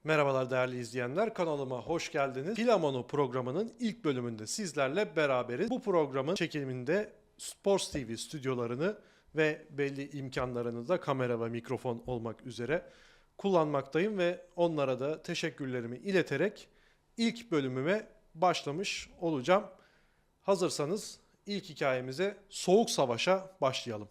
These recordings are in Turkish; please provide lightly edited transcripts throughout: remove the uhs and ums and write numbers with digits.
Merhabalar değerli izleyenler, kanalıma hoş geldiniz. Filamonu programının ilk bölümünde sizlerle beraberiz. Bu programın çekiminde Sports TV stüdyolarını ve belli imkanlarını da kamera ve mikrofon olmak üzere kullanmaktayım ve onlara da teşekkürlerimi ileterek ilk bölümüme başlamış olacağım. Hazırsanız ilk hikayemize Soğuk Savaş'a başlayalım.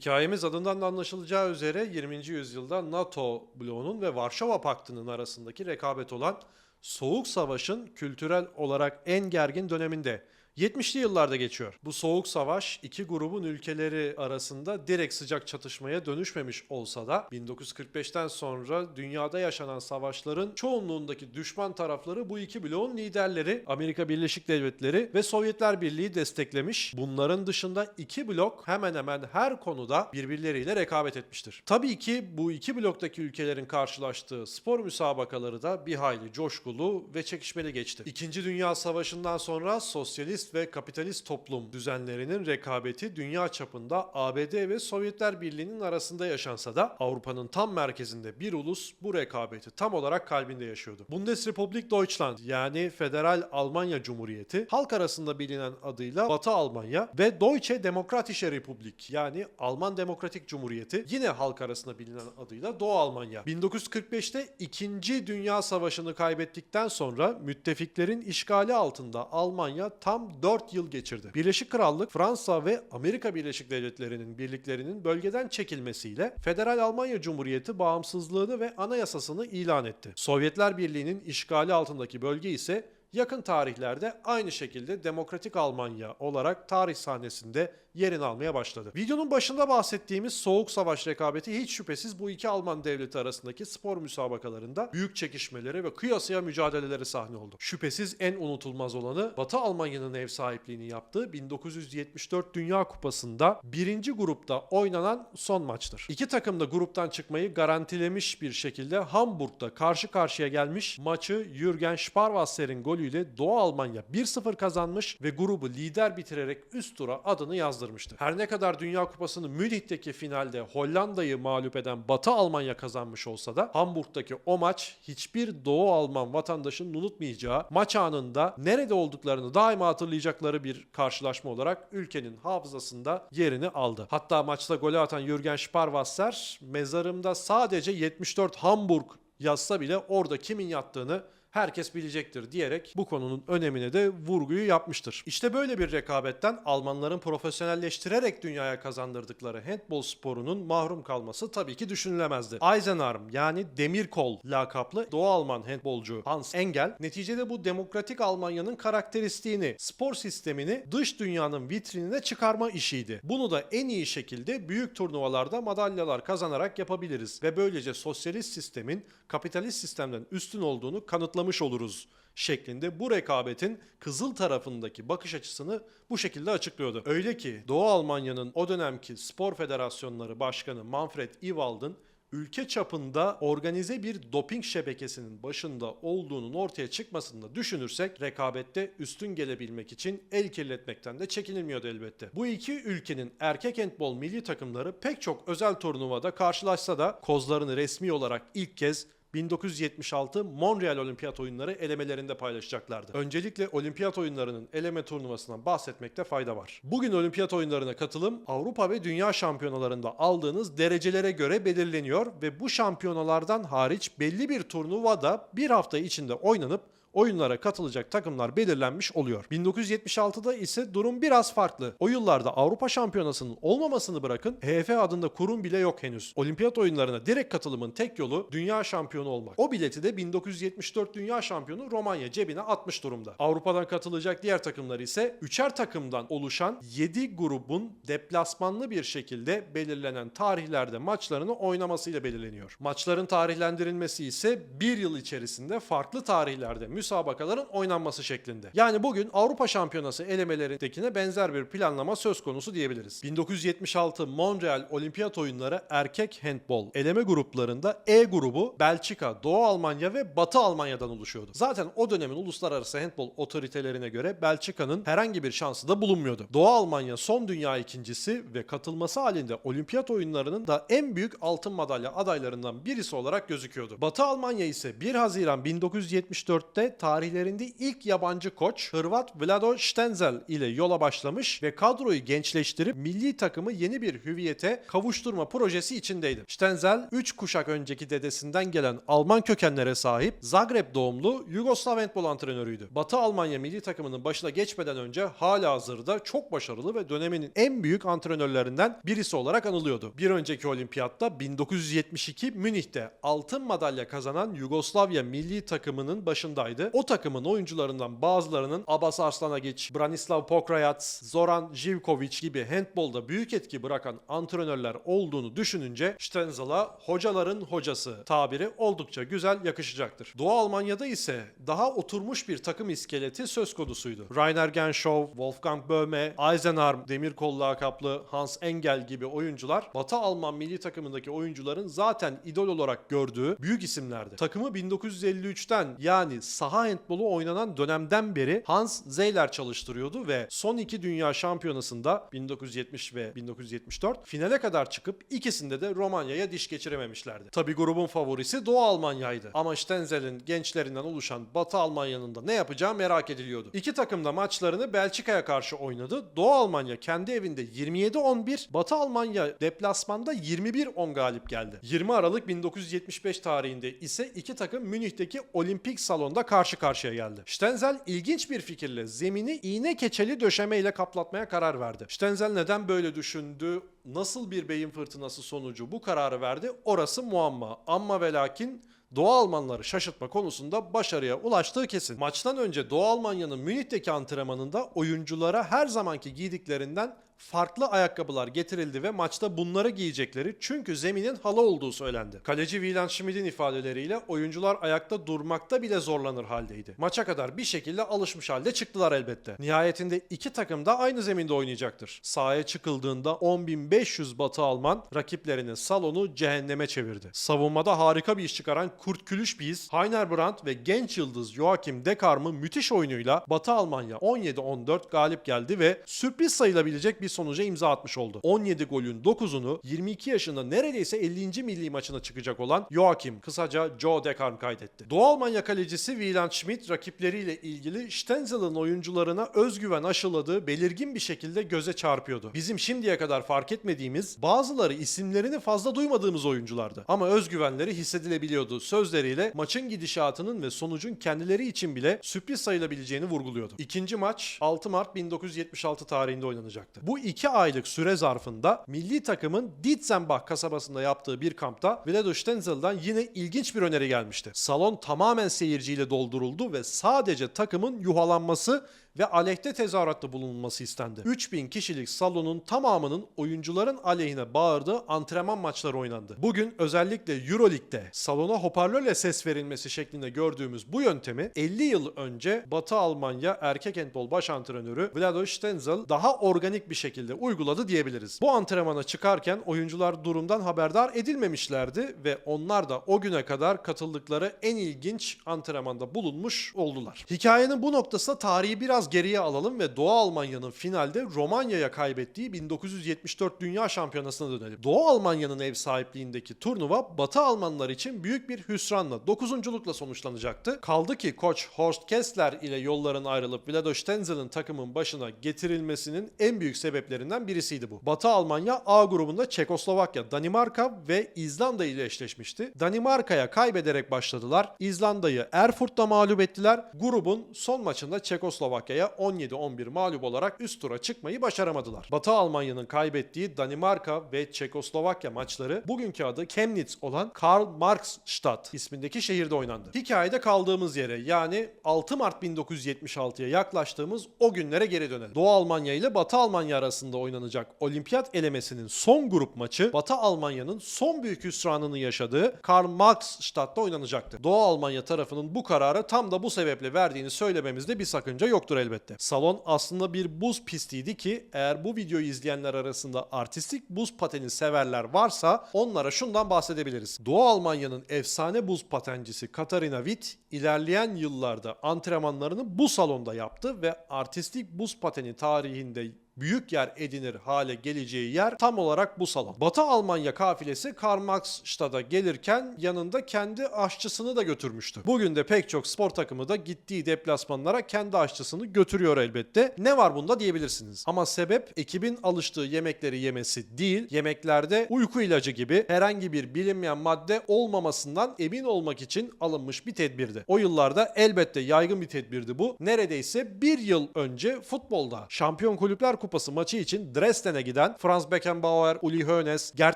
Hikayemiz adından da anlaşılacağı üzere 20. yüzyılda NATO bloğunun ve Varşova Paktı'nın arasındaki rekabet olan Soğuk Savaş'ın kültürel olarak en gergin döneminde 70'li yıllarda geçiyor. Bu soğuk savaş iki grubun ülkeleri arasında direkt sıcak çatışmaya dönüşmemiş olsa da 1945'ten sonra dünyada yaşanan savaşların çoğunluğundaki düşman tarafları bu iki bloğun liderleri Amerika Birleşik Devletleri ve Sovyetler Birliği desteklemiş. Bunların dışında iki blok hemen hemen her konuda birbirleriyle rekabet etmiştir. Tabii ki bu iki bloktaki ülkelerin karşılaştığı spor müsabakaları da bir hayli coşkulu ve çekişmeli geçti. İkinci Dünya Savaşı'ndan sonra sosyalist ve kapitalist toplum düzenlerinin rekabeti dünya çapında ABD ve Sovyetler Birliği'nin arasında yaşansa da Avrupa'nın tam merkezinde bir ulus bu rekabeti tam olarak kalbinde yaşıyordu. Bundesrepublik Deutschland yani Federal Almanya Cumhuriyeti, halk arasında bilinen adıyla Batı Almanya ve Deutsche Demokratische Republik yani Alman Demokratik Cumhuriyeti, yine halk arasında bilinen adıyla Doğu Almanya. 1945'te 2. Dünya Savaşı'nı kaybettikten sonra müttefiklerin işgali altında Almanya tam 4 yıl geçirdi. Birleşik Krallık, Fransa ve Amerika Birleşik Devletleri'nin birliklerinin bölgeden çekilmesiyle Federal Almanya Cumhuriyeti bağımsızlığını ve anayasasını ilan etti. Sovyetler Birliği'nin işgali altındaki bölge ise yakın tarihlerde aynı şekilde Demokratik Almanya olarak tarih sahnesinde yerini almaya başladı. Videonun başında bahsettiğimiz Soğuk Savaş rekabeti hiç şüphesiz bu iki Alman devleti arasındaki spor müsabakalarında büyük çekişmeleri ve kıyasıya mücadeleleri sahne oldu. Şüphesiz en unutulmaz olanı Batı Almanya'nın ev sahipliğini yaptığı 1974 Dünya Kupası'nda birinci grupta oynanan son maçtır. İki takım da gruptan çıkmayı garantilemiş bir şekilde Hamburg'da karşı karşıya gelmiş, maçı Jürgen Sparwasser'in golüyle Doğu Almanya 1-0 kazanmış ve grubu lider bitirerek üst tura adını yazdırmıştı. Her ne kadar Dünya Kupası'nı Münih'teki finalde Hollanda'yı mağlup eden Batı Almanya kazanmış olsa da Hamburg'daki o maç hiçbir Doğu Alman vatandaşının unutmayacağı, maç anında nerede olduklarını daima hatırlayacakları bir karşılaşma olarak ülkenin hafızasında yerini aldı. Hatta maçta golü atan Jürgen Sparwasser, mezarımda sadece 74 Hamburg yazsa bile orada kimin yattığını herkes bilecektir diyerek bu konunun önemine de vurguyu yapmıştır. İşte böyle bir rekabetten Almanların profesyonelleştirerek dünyaya kazandırdıkları handbol sporunun mahrum kalması tabii ki düşünülemezdi. Eisenarm yani demir kol lakaplı Doğu Alman handbolcu Hans Engel neticede bu demokratik Almanya'nın karakteristiğini, spor sistemini dış dünyanın vitrinine çıkarma işiydi. Bunu da en iyi şekilde büyük turnuvalarda madalyalar kazanarak yapabiliriz ve böylece sosyalist sistemin kapitalist sistemden üstün olduğunu kanıtlamış oluruz şeklinde bu rekabetin kızıl tarafındaki bakış açısını bu şekilde açıklıyordu. Öyle ki Doğu Almanya'nın o dönemki spor federasyonları başkanı Manfred Ewald'ın ülke çapında organize bir doping şebekesinin başında olduğunun ortaya çıkmasını da düşünürsek rekabette üstün gelebilmek için el kirletmekten de çekinilmiyordu elbette. Bu iki ülkenin erkek handbol milli takımları pek çok özel turnuvada karşılaşsa da kozlarını resmi olarak ilk kez 1976 Montreal Olimpiyat Oyunları elemelerinde paylaşacaklardı. Öncelikle Olimpiyat Oyunları'nın eleme turnuvasından bahsetmekte fayda var. Bugün Olimpiyat Oyunları'na katılım Avrupa ve Dünya şampiyonalarında aldığınız derecelere göre belirleniyor ve bu şampiyonalardan hariç belli bir turnuvada bir hafta içinde oynanıp oyunlara katılacak takımlar belirlenmiş oluyor. 1976'da ise durum biraz farklı. O yıllarda Avrupa Şampiyonası'nın olmamasını bırakın, HF adında kurum bile yok henüz. Olimpiyat oyunlarına direkt katılımın tek yolu dünya şampiyonu olmak. O bileti de 1974 dünya şampiyonu Romanya cebine atmış durumda. Avrupa'dan katılacak diğer takımlar ise 3'er takımdan oluşan 7 grubun deplasmanlı bir şekilde belirlenen tarihlerde maçlarını oynamasıyla belirleniyor. Maçların tarihlendirilmesi ise bir yıl içerisinde farklı tarihlerde müsabakaların oynanması şeklinde. Yani bugün Avrupa Şampiyonası elemelerindekine benzer bir planlama söz konusu diyebiliriz. 1976 Montreal Olimpiyat Oyunları erkek handbol eleme gruplarında E grubu Belçika, Doğu Almanya ve Batı Almanya'dan oluşuyordu. Zaten o dönemin uluslararası handbol otoritelerine göre Belçika'nın herhangi bir şansı da bulunmuyordu. Doğu Almanya son dünya ikincisi ve katılması halinde olimpiyat oyunlarının da en büyük altın madalya adaylarından birisi olarak gözüküyordu. Batı Almanya ise 1 Haziran 1974'te tarihlerinde ilk yabancı koç Hırvat Vlado Stenzel ile yola başlamış ve kadroyu gençleştirip milli takımı yeni bir hüviyete kavuşturma projesi içindeydi. Stenzel 3 kuşak önceki dedesinden gelen Alman kökenlere sahip Zagreb doğumlu Yugoslav handbol antrenörüydü. Batı Almanya milli takımının başına geçmeden önce halihazırda çok başarılı ve döneminin en büyük antrenörlerinden birisi olarak anılıyordu. Bir önceki olimpiyatta 1972 Münih'te altın madalya kazanan Yugoslavya milli takımının başındaydı. O takımın oyuncularından bazılarının Abbas Arslanagich, Branislav Pokrajac, Zoran Živković gibi handbolda büyük etki bırakan antrenörler olduğunu düşününce Stenzel'a hocaların hocası tabiri oldukça güzel yakışacaktır. Doğu Almanya'da ise daha oturmuş bir takım iskeleti söz konusuydu. Rainer Genschow, Wolfgang Böhme, Eisenarm, Demirkol lakaplı Hans Engel gibi oyuncular Batı Alman milli takımındaki oyuncuların zaten idol olarak gördüğü büyük isimlerdi. Takımı 1953'ten yani saha handbolu oynanan dönemden beri Hans Zeyler çalıştırıyordu ve son iki dünya şampiyonasında 1970 ve 1974 finale kadar çıkıp ikisinde de Romanya'ya diş geçirememişlerdi. Tabi grubun favorisi Doğu Almanya'ydı ama Stenzel'in gençlerinden oluşan Batı Almanya'nın da ne yapacağı merak ediliyordu. İki takım da maçlarını Belçika'ya karşı oynadı. Doğu Almanya kendi evinde 27-11, Batı Almanya deplasmanda 21-10 galip geldi. 20 Aralık 1975 tarihinde ise iki takım Münih'teki Olimpik Salon'da karşı karşıya geldi. Stenzel ilginç bir fikirle zemini iğne keçeli döşemeyle kaplatmaya karar verdi. Stenzel neden böyle düşündü? Nasıl bir beyin fırtınası sonucu bu kararı verdi? Orası muamma. Amma ve lakin Doğu Almanları şaşırtma konusunda başarıya ulaştığı kesin. Maçtan önce Doğu Almanya'nın Münih'teki antrenmanında oyunculara her zamanki giydiklerinden farklı ayakkabılar getirildi ve maçta bunları giyecekleri çünkü zeminin halı olduğu söylendi. Kaleci Wieland Schmidt'in ifadeleriyle oyuncular ayakta durmakta bile zorlanır haldeydi. Maça kadar bir şekilde alışmış halde çıktılar elbette. Nihayetinde iki takım da aynı zeminde oynayacaktır. Sahaya çıkıldığında 10.500 Batı Alman rakiplerinin salonu cehenneme çevirdi. Savunmada harika bir iş çıkaran Kurt Külüşbiz, Heiner Brandt ve genç yıldız Joachim Dekarm'ın müthiş oyunuyla Batı Almanya 17-14 galip geldi ve sürpriz sayılabilecek bir sonuca imza atmış oldu. 17 golün 9'unu 22 yaşında neredeyse 50. milli maçına çıkacak olan Joachim, kısaca Joe Dekarm kaydetti. Doğu Almanya kalecisi Wieland Schmidt rakipleriyle ilgili Stenzel'in oyuncularına özgüven aşıladığı belirgin bir şekilde göze çarpıyordu. Bizim şimdiye kadar fark etmediğimiz, bazıları isimlerini fazla duymadığımız oyunculardı. Ama özgüvenleri hissedilebiliyordu. Sözleriyle maçın gidişatının ve sonucun kendileri için bile sürpriz sayılabileceğini vurguluyordu. İkinci maç 6 Mart 1976 tarihinde oynanacaktı. Bu 2 aylık süre zarfında milli takımın Dietzenbach kasabasında yaptığı bir kampta Vlado Stenzel'dan yine ilginç bir öneri gelmişti. Salon tamamen seyirciyle dolduruldu ve sadece takımın yuhalanması ve aleyhte tezahüratta bulunması istendi. 3000 kişilik salonun tamamının oyuncuların aleyhine bağırdığı antrenman maçları oynandı. Bugün özellikle Euroleague'de salona hoparlörle ses verilmesi şeklinde gördüğümüz bu yöntemi 50 yıl önce Batı Almanya erkek handbol baş antrenörü Vlado Stenzel daha organik bir şekilde uyguladı diyebiliriz. Bu antrenmana çıkarken oyuncular durumdan haberdar edilmemişlerdi ve onlar da o güne kadar katıldıkları en ilginç antrenmanda bulunmuş oldular. Hikayenin bu noktasında tarihi biraz geriye alalım ve Doğu Almanya'nın finalde Romanya'ya kaybettiği 1974 Dünya Şampiyonası'na dönelim. Doğu Almanya'nın ev sahipliğindeki turnuva Batı Almanlar için büyük bir hüsranla, dokuzunculukla sonuçlanacaktı. Kaldı ki koç Horst Kessler ile yolların ayrılıp Vlado Stenzel'in takımın başına getirilmesinin en büyük sebeplerinden birisiydi bu. Batı Almanya A grubunda Çekoslovakya, Danimarka ve İzlanda ile eşleşmişti. Danimarka'ya kaybederek başladılar. İzlanda'yı Erfurt'ta mağlup ettiler. Grubun son maçında Çekoslovakya'ya 17-11 mağlup olarak üst tura çıkmayı başaramadılar. Batı Almanya'nın kaybettiği Danimarka ve Çekoslovakya maçları bugünkü adı Chemnitz olan Karl-Marx-Stadt ismindeki şehirde oynandı. Hikayede kaldığımız yere yani 6 Mart 1976'ya yaklaştığımız o günlere geri dönelim. Doğu Almanya ile Batı Almanya arasında arasında oynanacak olimpiyat elemesinin son grup maçı Batı Almanya'nın son büyük hüsranını yaşadığı Karl-Marx-Stadt'ta oynanacaktı. Doğu Almanya tarafının bu kararı tam da bu sebeple verdiğini söylememizde bir sakınca yoktur elbette. Salon aslında bir buz pistiydi ki eğer bu videoyu izleyenler arasında artistik buz pateni severler varsa onlara şundan bahsedebiliriz. Doğu Almanya'nın efsane buz patencisi Katharina Witt ilerleyen yıllarda antrenmanlarını bu salonda yaptı ve artistik buz pateni tarihinde büyük yer edinir hale geleceği yer tam olarak bu salon. Batı Almanya kafilesi Karl-Marx-Stadt'a gelirken yanında kendi aşçısını da götürmüştü. Bugün de pek çok spor takımı da gittiği deplasmanlara kendi aşçısını götürüyor elbette. Ne var bunda diyebilirsiniz. Ama sebep ekibin alıştığı yemekleri yemesi değil, yemeklerde uyku ilacı gibi herhangi bir bilinmeyen madde olmamasından emin olmak için alınmış bir tedbirdi. O yıllarda elbette yaygın bir tedbirdi bu. Neredeyse bir yıl önce futbolda Şampiyon Kulüpler Kupası maçı için Dresden'e giden Franz Beckenbauer, Uli Hoeneß, Gerd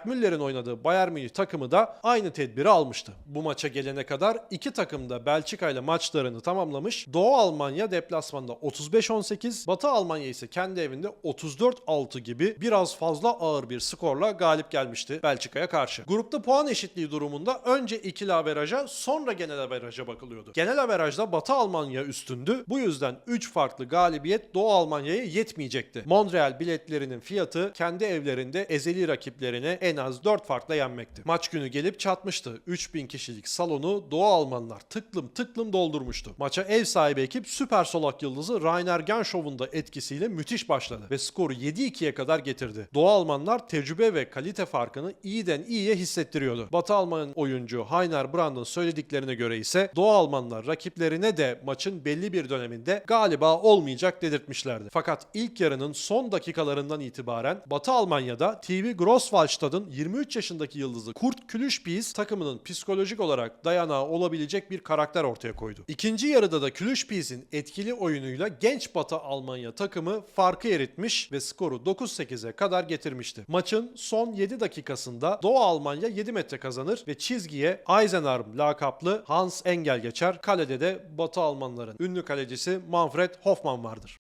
Müller'in oynadığı Bayern Münih takımı da aynı tedbiri almıştı. Bu maça gelene kadar iki takım da Belçika ile maçlarını tamamlamış. Doğu Almanya deplasmanda 35-18, Batı Almanya ise kendi evinde 34-6 gibi biraz fazla ağır bir skorla galip gelmişti Belçika'ya karşı. Grupta puan eşitliği durumunda önce ikili averaja sonra genel averaja bakılıyordu. Genel averajda Batı Almanya üstündü. Bu yüzden 3 farklı galibiyet Doğu Almanya'ya yetmeyecekti. Montreal biletlerinin fiyatı kendi evlerinde ezeli rakiplerine en az 4 farkla yenmekti. Maç günü gelip çatmıştı. 3000 kişilik salonu Doğu Almanlar tıklım tıklım doldurmuştu. Maça ev sahibi ekip süper solak yıldızı Rainer Genschow'un da etkisiyle müthiş başladı ve skoru 7-2'ye kadar getirdi. Doğu Almanlar tecrübe ve kalite farkını iyiden iyiye hissettiriyordu. Batı Alman oyuncu Heiner Brand'ın söylediklerine göre ise Doğu Almanlar rakiplerine de maçın belli bir döneminde galiba olmayacak dedirtmişlerdi. Fakat ilk yarının son dakikalarından itibaren Batı Almanya'da TV Grosswaldstadt'ın 23 yaşındaki yıldızı Kurt Külüşpies takımının psikolojik olarak dayanağı olabilecek bir karakter ortaya koydu. İkinci yarıda da Külüşpies'in etkili oyunuyla genç Batı Almanya takımı farkı eritmiş ve skoru 9-8'e kadar getirmişti. Maçın son 7 dakikasında Doğu Almanya 7 metre kazanır ve çizgiye Eisenarm lakaplı Hans Engel geçer. Kalede de Batı Almanların ünlü kalecisi Manfred Hoffmann vardır.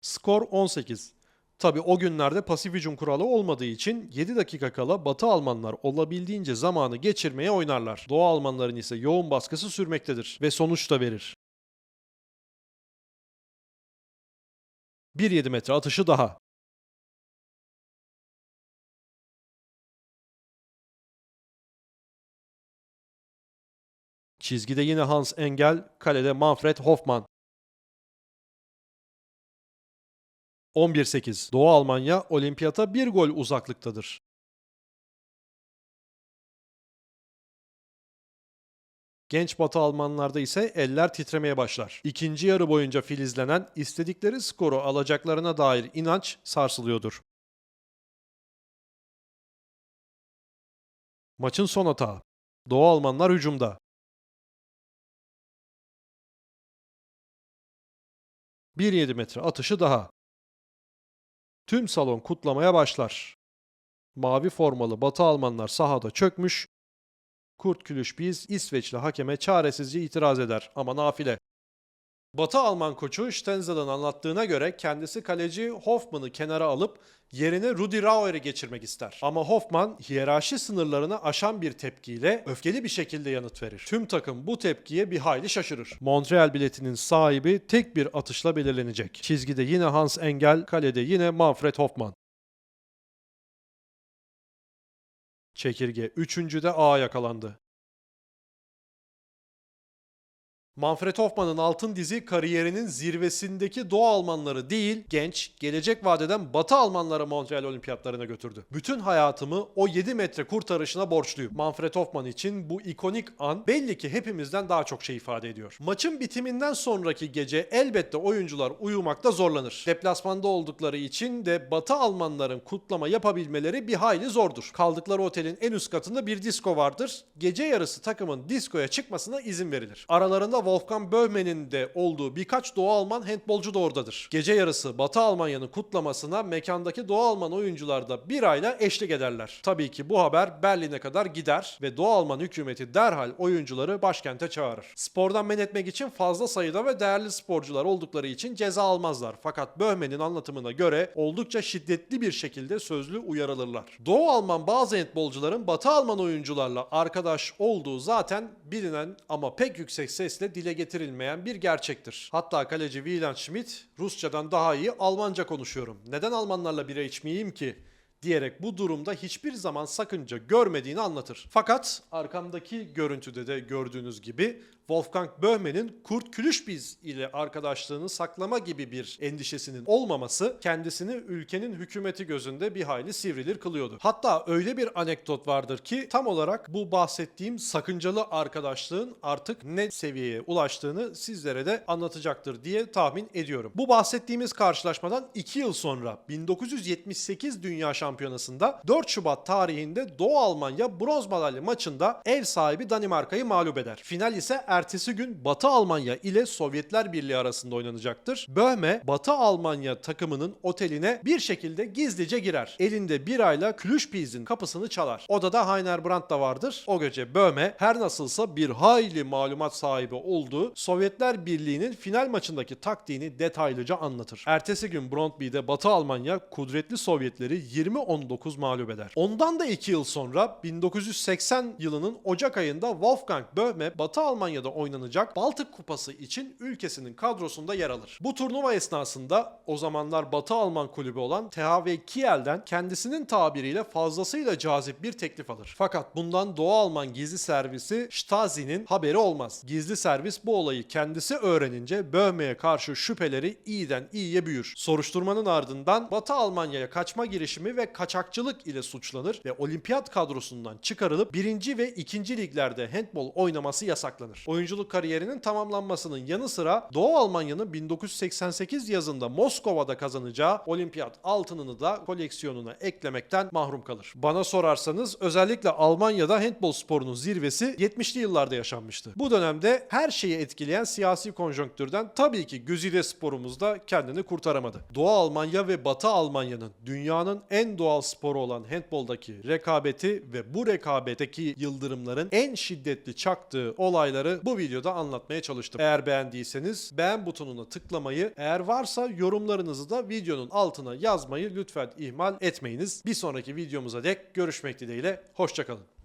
Skor 18. Tabi o günlerde pasif hücum kuralı olmadığı için 7 dakika kala Batı Almanlar olabildiğince zamanı geçirmeye oynarlar. Doğu Almanların ise yoğun baskısı sürmektedir ve sonuç da verir. 1,7 metre atışı daha. Çizgide yine Hans Engel, kalede Manfred Hoffmann. 11-8. Doğu Almanya olimpiyata bir gol uzaklıktadır. Genç Batı Almanlarda ise eller titremeye başlar. İkinci yarı boyunca filizlenen, istedikleri skoru alacaklarına dair inanç sarsılıyordur. Maçın son atağı. Doğu Almanlar hücumda. 1,7 metre atışı daha. Tüm salon kutlamaya başlar. Mavi formalı Batı Almanlar sahada çökmüş. Kurt Külüşpies İsveçli hakeme çaresizce itiraz eder ama nafile. Batı Alman koçu Stenzel'ın anlattığına göre kendisi kaleci Hoffmann'ı kenara alıp yerine Rudi Rauer'i geçirmek ister. Ama Hoffmann hiyerarşi sınırlarını aşan bir tepkiyle öfkeli bir şekilde yanıt verir. Tüm takım bu tepkiye bir hayli şaşırır. Montreal biletinin sahibi tek bir atışla belirlenecek. Çizgide yine Hans Engel, kalede yine Manfred Hoffmann. Çekirge 3. A yakalandı. Manfred Hoffmann'ın altın dizi kariyerinin zirvesindeki Doğu Almanları değil, genç, gelecek vadeden Batı Almanları Montreal Olimpiyatlarına götürdü. Bütün hayatımı o 7 metre kurtarışına borçluyum. Manfred Hoffmann için bu ikonik an belli ki hepimizden daha çok şey ifade ediyor. Maçın bitiminden sonraki gece elbette oyuncular uyumakta zorlanır. Deplasmanda oldukları için de Batı Almanların kutlama yapabilmeleri bir hayli zordur. Kaldıkları otelin en üst katında bir disko vardır. Gece yarısı takımın diskoya çıkmasına izin verilir. Aralarında Wolfgang Böhme'nin de olduğu birkaç Doğu Alman handbolcu da oradadır. Gece yarısı Batı Almanya'nın kutlamasına mekandaki Doğu Alman oyuncular da birayla eşlik ederler. Tabii ki bu haber Berlin'e kadar gider ve Doğu Alman hükümeti derhal oyuncuları başkente çağırır. Spordan men etmek için fazla sayıda ve değerli sporcular oldukları için ceza almazlar. Fakat Böhme'nin anlatımına göre oldukça şiddetli bir şekilde sözlü uyarılırlar. Doğu Alman bazı handbolcuların Batı Alman oyuncularla arkadaş olduğu zaten bilinen ama pek yüksek sesle dile getirilmeyen bir gerçektir. Hatta kaleci Wieland Schmidt Rusçadan daha iyi Almanca konuşuyorum. Neden Almanlarla bira içmeyeyim ki? Diyerek bu durumda hiçbir zaman sakınca görmediğini anlatır. Fakat arkamdaki görüntüde de gördüğünüz gibi Wolfgang Böhme'nin Kurt Külüşbiz ile arkadaşlığını saklama gibi bir endişesinin olmaması kendisini ülkenin hükümeti gözünde bir hayli sivrilir kılıyordu. Hatta öyle bir anekdot vardır ki tam olarak bu bahsettiğim sakıncalı arkadaşlığın artık ne seviyeye ulaştığını sizlere de anlatacaktır diye tahmin ediyorum. Bu bahsettiğimiz karşılaşmadan 2 yıl sonra 1978 Dünya Şampiyonası'nda 4 Şubat tarihinde Doğu Almanya bronz madalya maçında ev sahibi Danimarka'yı mağlup eder. Final ise ertesi gün Batı Almanya ile Sovyetler Birliği arasında oynanacaktır. Böhme, Batı Almanya takımının oteline bir şekilde gizlice girer. Elinde birayla Külüşbiz'in kapısını çalar. Odada Heiner Brandt da vardır. O gece Böhme her nasılsa bir hayli malumat sahibi olduğu Sovyetler Birliği'nin final maçındaki taktiğini detaylıca anlatır. Ertesi gün Brøndby'de Batı Almanya kudretli Sovyetleri 20-19 mağlup eder. Ondan da 2 yıl sonra 1980 yılının Ocak ayında Wolfgang Böhme Batı Almanya'da oynanacak Baltık Kupası için ülkesinin kadrosunda yer alır. Bu turnuva esnasında o zamanlar Batı Alman kulübü olan THW Kiel'den kendisinin tabiriyle fazlasıyla cazip bir teklif alır. Fakat bundan Doğu Alman gizli servisi Stasi'nin haberi olmaz. Gizli servis bu olayı kendisi öğrenince Böhme'ye karşı şüpheleri iyiden iyiye büyür. Soruşturmanın ardından Batı Almanya'ya kaçma girişimi ve kaçakçılık ile suçlanır ve olimpiyat kadrosundan çıkarılıp 1. ve 2. liglerde handbol oynaması yasaklanır. Oyunculuk kariyerinin tamamlanmasının yanı sıra Doğu Almanya'nın 1988 yazında Moskova'da kazanacağı olimpiyat altınını da koleksiyonuna eklemekten mahrum kalır. Bana sorarsanız özellikle Almanya'da handbol sporunun zirvesi 70'li yıllarda yaşanmıştı. Bu dönemde her şeyi etkileyen siyasi konjonktürden tabii ki güzide sporumuz da kendini kurtaramadı. Doğu Almanya ve Batı Almanya'nın dünyanın en doğal sporu olan handboldaki rekabeti ve bu rekabetteki yıldırımların en şiddetli çaktığı olayları bu videoda anlatmaya çalıştım. Eğer beğendiyseniz beğen butonuna tıklamayı, eğer varsa yorumlarınızı da videonun altına yazmayı lütfen ihmal etmeyiniz. Bir sonraki videomuza dek görüşmek dileğiyle, hoşça kalın.